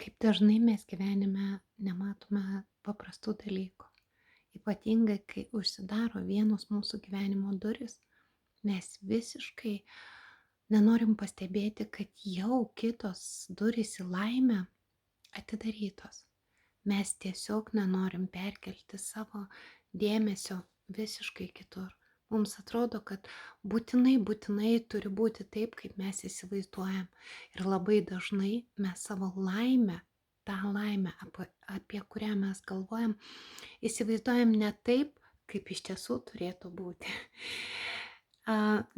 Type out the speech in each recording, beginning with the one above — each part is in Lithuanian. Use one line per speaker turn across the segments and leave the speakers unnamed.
Kaip dažnai mes gyvenime nematome paprastų dalykų. Ypatingai, kai užsidaro vienos mūsų gyvenimo durys, mes visiškai nenorim pastebėti, kad jau kitos durys į laimę atidarytos. Mes tiesiog nenorim perkelti savo dėmesio visiškai kitur. Mums atrodo, kad būtinai turi būti taip, kaip mes įsivaizduojam. Ir labai dažnai mes savo laimę, tą laimę, apie kurią mes galvojam, įsivaizduojam ne taip, kaip iš tiesų turėtų būti.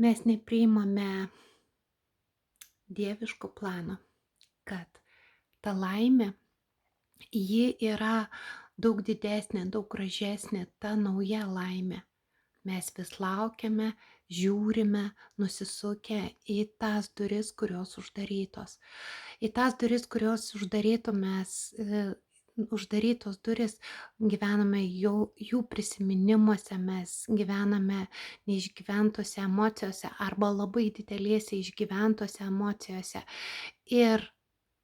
Mes nepriimame dieviško plano, kad ta laimė, ji yra daug didesnė, daug gražesnė, ta nauja laimė. Mes vis laukiame, žiūrime, nusisukę į tas duris, kurios uždarytos. Į tas duris, kurios uždarytos duris, gyvename jų prisiminimuose, mes gyvename neišgyventose emocijose arba labai didelėse išgyventose emocijose. Ir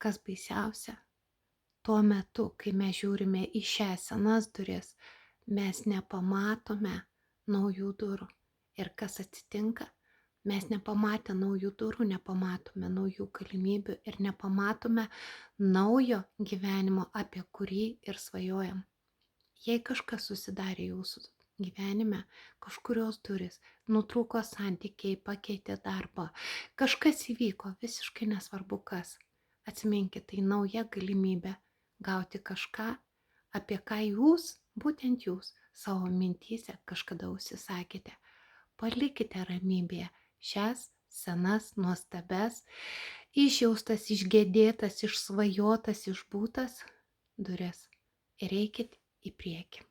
kas baisiausia, tuo metu, kai mes žiūrime į šias senas duris, mes nepamatome naujų durų. Ir kas atsitinka? Mes nepamatę naujų durų, nepamatome naujų galimybių ir nepamatome naujo gyvenimo, apie kurį ir svajojam. Jei kažkas susidarė jūsų gyvenime, kažkurios durys, nutrūko santykiai, pakeitė darbą, kažkas įvyko, visiškai nesvarbu kas. Atsiminkit, tai nauja galimybė gauti kažką, apie ką jūs, būtent jūs, savo mintyse kažkada užsisakėte. Palikite ramybėje šias senas, nuostabes, išjaustas, išgėdėtas, išsvajotas, išbūtas duris ir eikit į priekį.